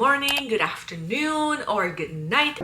Morning, good afternoon, or good night.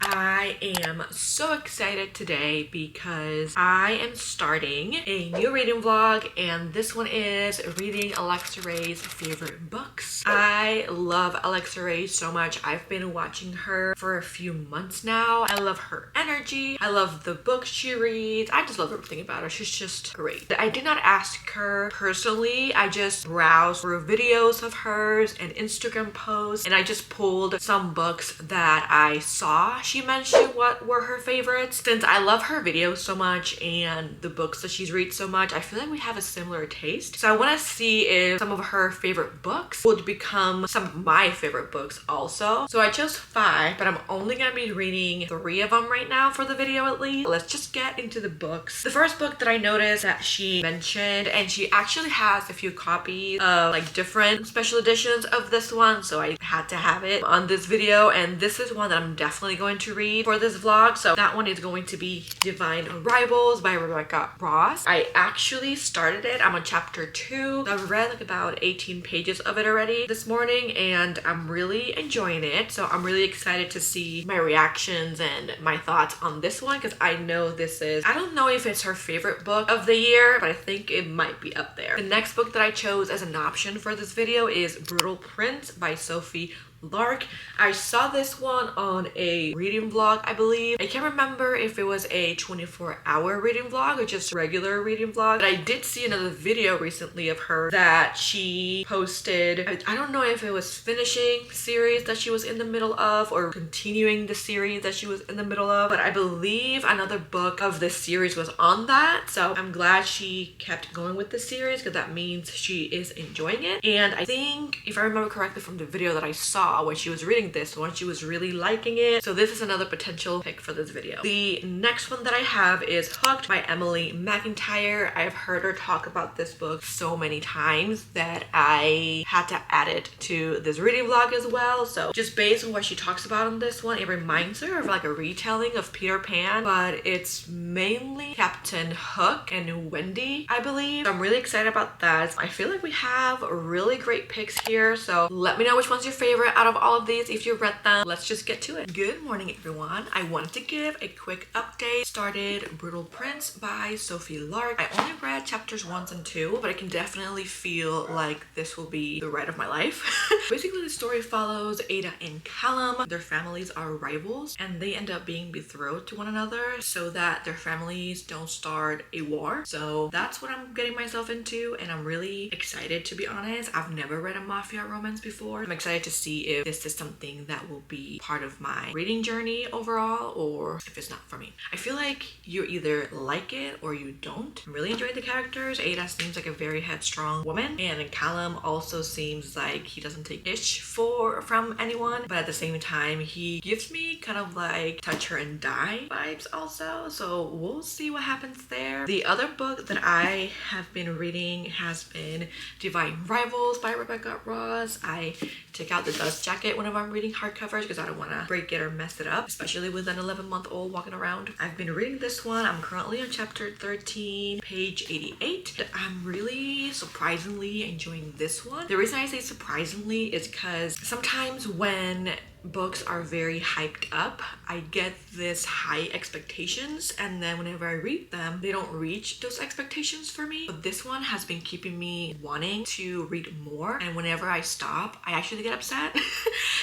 I am so excited today because I am starting a new reading vlog, and this one is reading Alexa Ray's favorite books. I love Alexa Ray so much. I've been watching her for a few months now. I love her energy. I love the books she reads. I just love everything about her. She's just great. I did not ask her personally. I just browsed through videos of hers and Instagram posts, and I just pulled some books that I saw she mentioned what were her favorites. Since I love her videos so much and the books that she's read so much, I feel like we have a similar taste. So I want to see if some of her favorite books would become some of my favorite books also. So I chose 5, but I'm only going to be reading 3 of them right now for the video at least. Let's just get into the books. The first book that I noticed that she mentioned, and she actually has a few copies of like different special editions of this one, so I had to have it on this video, and this is one that I'm definitely going to read for this vlog. So that one is going to be Divine Arrivals by Rebecca Ross. I actually started it. I'm on chapter 2. I've read like about 18 pages of it already this morning, and I'm really enjoying it. So I'm really excited to see my reactions and my thoughts on this one, because I know this is, I don't know if it's her favorite book of the year, but I think it might be up there. The next book that I chose as an option for this video is Brutal Prince by Sophie Lark. I saw this one on a reading vlog, I believe. I can't remember if it was a 24-hour reading vlog or just a regular reading vlog, but I did see another video recently of her that she posted. I don't know if it was finishing the series that she was in the middle of or continuing the series that she was in the middle of, but I believe another book of this series was on that. So I'm glad she kept going with the series, because that means she is enjoying it. And I think, if I remember correctly from the video that I saw when she was reading this one, she was really liking it. So this is another potential pick for this video. The next one that I have is Hooked by Emily McIntyre. I've heard her talk about this book so many times that I had to add it to this reading vlog as well. So just based on what she talks about in this one, it reminds her of like a retelling of Peter Pan, but it's mainly Captain Hook and Wendy, I believe. So I'm really excited about that. I feel like we have really great picks here, so let me know which one's your favorite out of all of these if you read them. Let's just get to it. Good morning, everyone. I wanted to give a quick update. Started Brutal Prince by Sophie Lark. I only read chapters 1 and 2, but I can definitely feel like this will be the ride of my life. Basically, the story follows Ada and Callum. Their families are rivals, and they end up being betrothed to one another so that their families don't start a war. So that's what I'm getting myself into, and I'm really excited, to be honest. I've never read a mafia romance before. I'm excited to see if this is something that will be part of my reading journey overall, or if it's not for me. I feel like you either like it or you don't. I'm really enjoying the characters. Ada seems like a very headstrong woman, and Callum also seems like he doesn't take ish from anyone, but at the same time he gives me kind of like touch her and die vibes also. So we'll see what happens there. The other book that I have been reading has been Divine Rivals by Rebecca Ross. I take out the dust jacket whenever I'm reading hardcovers because I don't want to break it or mess it up, especially with an 11-month-old walking around. I've been reading this one. I'm currently on chapter 13, page 88. I'm really surprisingly enjoying this one. The reason I say surprisingly is because sometimes when books are very hyped up, I get this high expectations, and then whenever I read them, they don't reach those expectations for me. But this one has been keeping me wanting to read more, and whenever I stop, I actually get upset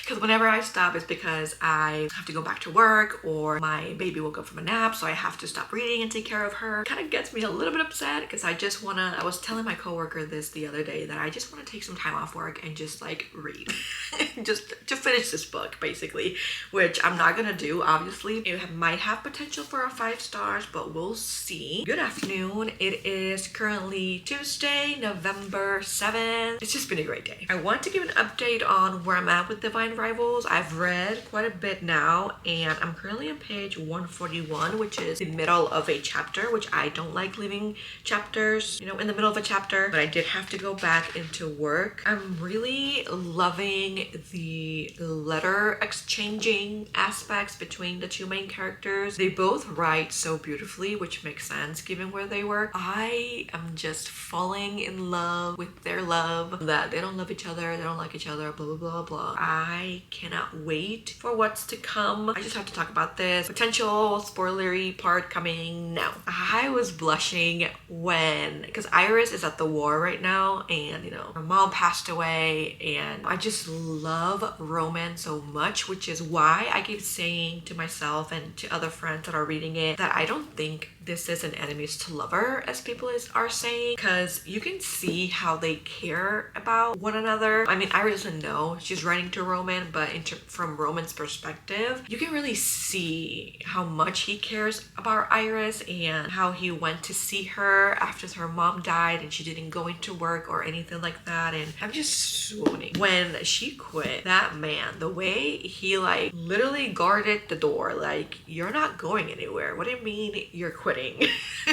because whenever I stop, it's because I have to go back to work or my baby woke up from a nap, so I have to stop reading and take care of her. It kind of gets me a little bit upset because I was telling my coworker this the other day that I just want to take some time off work and just like read just to finish this book, basically, which I'm not gonna do. Obviously, it might have potential for a 5 stars, but we'll see. Good afternoon. It is currently Tuesday, November 7th. It's just been a great day. I want to give an update on where I'm at with Divine Rivals. I've read quite a bit now, and I'm currently on page 141, which is the middle of a chapter, which I don't like leaving chapters, in the middle of a chapter, but I did have to go back into work. I'm really loving the letter letter exchanging aspects between the two main characters. They both write so beautifully, which makes sense given where they were. I am just falling in love with their love, that they don't love each other, they don't like each other, blah, blah, blah, blah. I cannot wait for what's to come. I just have to talk about this potential spoilery part coming now. I was blushing because Iris is at the war right now, and you know, her mom passed away, and I just love romance so much, which is why I keep saying to myself and to other friends that are reading it that I don't think this is an enemies to lover, as people are saying, because you can see how they care about one another. I mean, Iris doesn't know she's writing to Roman, but from Roman's perspective, you can really see how much he cares about Iris and how he went to see her after her mom died and she didn't go into work or anything like that. And I'm just swooning. When she quit, that man, the way he like literally guarded the door, like, you're not going anywhere. What do you mean you're quitting?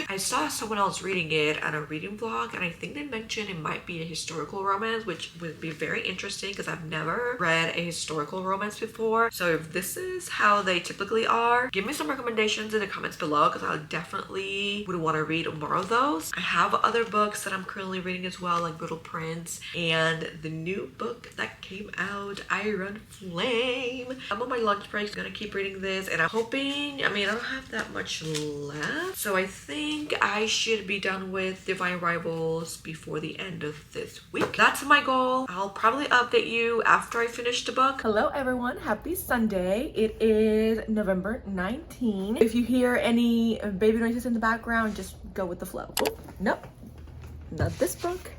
I saw someone else reading it on a reading vlog, and I think they mentioned it might be a historical romance, which would be very interesting because I've never read a historical romance before. So if this is how they typically are, give me some recommendations in the comments below, because I definitely would want to read more of those. I have other books that I'm currently reading as well, like Little Prince and the new book that came out, Iron Flame. I'm on my lunch break, so I'm gonna keep reading this, and I'm hoping, I mean, I don't have that much left, so I think I should be done with Divine Rivals before the end of this week. That's my goal. I'll probably update you after I finish the book. Hello everyone, happy Sunday. It is November 19. If you hear any baby noises in the background, just go with the flow. Oh, nope, not this book.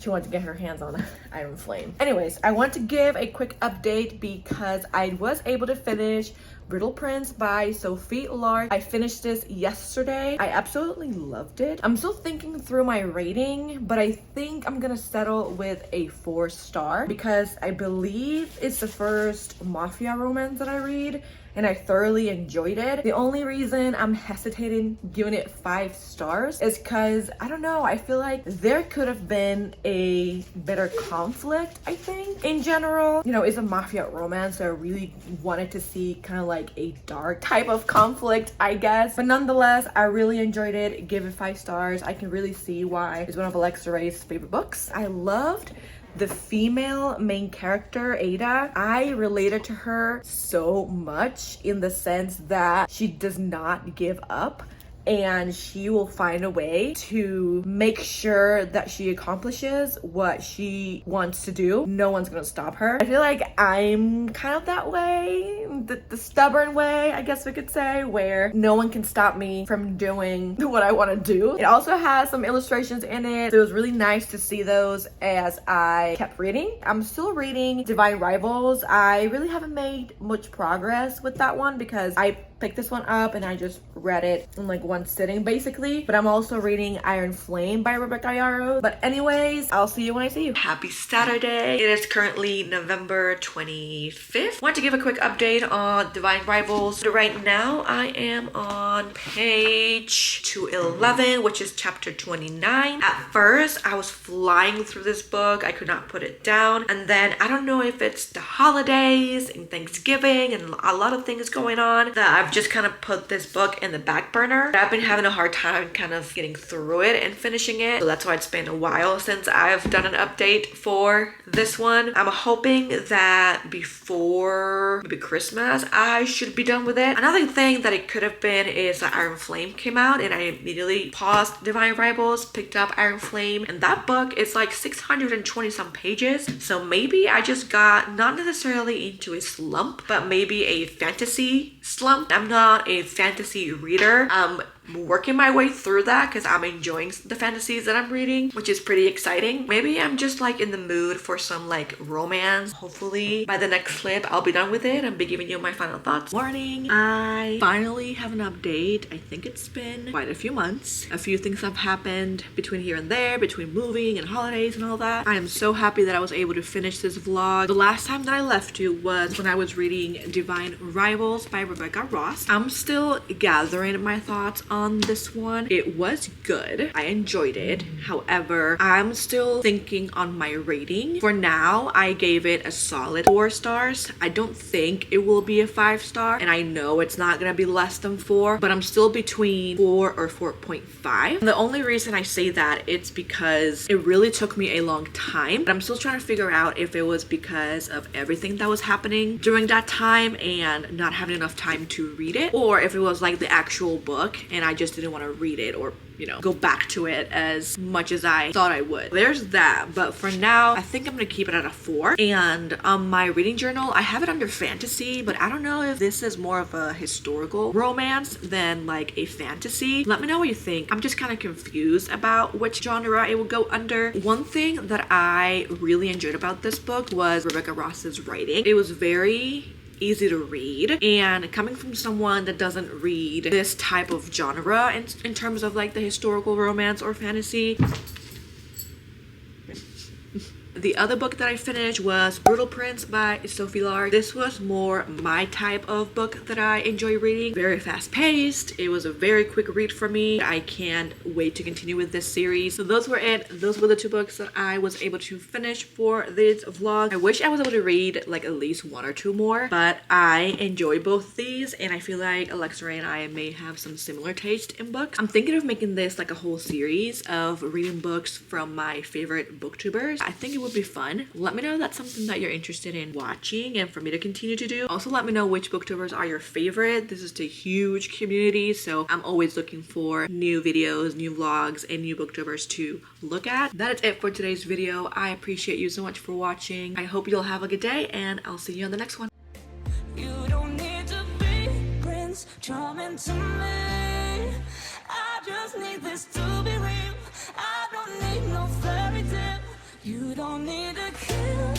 She wanted to get her hands on Iron Flame. Anyways, I want to give a quick update because I was able to finish Little Prince by Sophie Lark. I finished this yesterday. I absolutely loved it. I'm still thinking through my rating, but I think I'm gonna settle with a 4-star because I believe it's the first mafia romance that I read, and I thoroughly enjoyed it. The only reason I'm hesitating giving it 5 stars is because, I don't know, I feel like there could have been a better conflict, I think. In general, you know, it's a mafia romance, so I really wanted to see kind of like a dark type of conflict, I guess. But nonetheless, I really enjoyed it. Give it 5 stars. I can really see why it's one of Alexa Ray's favorite books. I loved the female main character, Ada. I related to her so much in the sense that she does not give up, and she will find a way to make sure that she accomplishes what she wants to do. No one's gonna stop her. I feel like I'm kind of that way, the stubborn way, I guess we could say, where no one can stop me from doing what I want to do. It also has some illustrations in it, so it was really nice to see those as I kept reading. I'm still reading Divine Rivals. I really haven't made much progress with that one because I picked this one up and I just read it in like one sitting basically. But I'm also reading Iron Flame by Rebecca Yarrow. But anyways, I'll see you when I see you. Happy Saturday. It is currently November 25th. Want to give a quick update on Divine Rivals. Right now I am on page 211, which is chapter 29. At first I was flying through this book. I could not put it down, and then I don't know if it's the holidays and Thanksgiving and a lot of things going on that I've just kind of put this book in the back burner. I've been having a hard time kind of getting through it and finishing it, so that's why it's been a while since I've done an update for this one. I'm hoping that before maybe Christmas I should be done with it. Another thing that it could have been is that Iron Flame came out and I immediately paused Divine Rivals, picked up Iron Flame, and that book is like 620 some pages, so maybe I just got not necessarily into a slump, but maybe a fantasy slump. I'm not a fantasy reader. I'm working my way through that because I'm enjoying the fantasies that I'm reading, which is pretty exciting. Maybe I'm just like in the mood for some like romance. Hopefully by the next clip I'll be done with it and be giving you my final thoughts. Warning, I finally have an update. I think it's been quite a few months. A few things have happened between here and there, between moving and holidays and all that. I am so happy that I was able to finish this vlog. The last time that I left you was when I was reading Divine Rivals by Rebecca Ross. I'm still gathering my thoughts on on this one. It was good. I enjoyed it. However, I'm still thinking on my rating. For now, I gave it a solid 4 stars. I don't think it will be a 5-star, and I know it's not gonna be less than 4, but I'm still between 4 or 4.5. The only reason I say that it's because it really took me a long time, but I'm still trying to figure out if it was because of everything that was happening during that time and not having enough time to read it, or if it was like the actual book and I just didn't want to read it or, you know, go back to it as much as I thought I would. There's that, but for now, I think I'm gonna keep it at a 4. And on my reading journal, I have it under fantasy, but I don't know if this is more of a historical romance than like a fantasy. Let me know what you think. I'm just kind of confused about which genre it will go under. One thing that I really enjoyed about this book was Rebecca Ross's writing. It was very easy to read, and coming from someone that doesn't read this type of genre in terms of like the historical romance or fantasy. The other book that I finished was Brutal Prince by Sophie Lark. This was more my type of book that I enjoy reading. Very fast paced. It was a very quick read for me. I can't wait to continue with this series. So those were it. Those were the 2 books that I was able to finish for this vlog. I wish I was able to read like at least 1 or 2 more, but I enjoy both these, and I feel like Alexa Ray and I may have some similar taste in books. I'm thinking of making this like a whole series of reading books from my favorite booktubers. I think it would be fun. Let me know if that's something that you're interested in watching and for me to continue to do. Also, let me know which booktubers are your favorite. This is a huge community, so I'm always looking for new videos, new vlogs, and new booktubers to look at. That is it for today's video. I appreciate you so much for watching. I hope you'll have a good day, and I'll see you on the next one. You don't need to be Prince Charming to me. I just need this to be real. I don't need no fairy tale. You don't need a kill.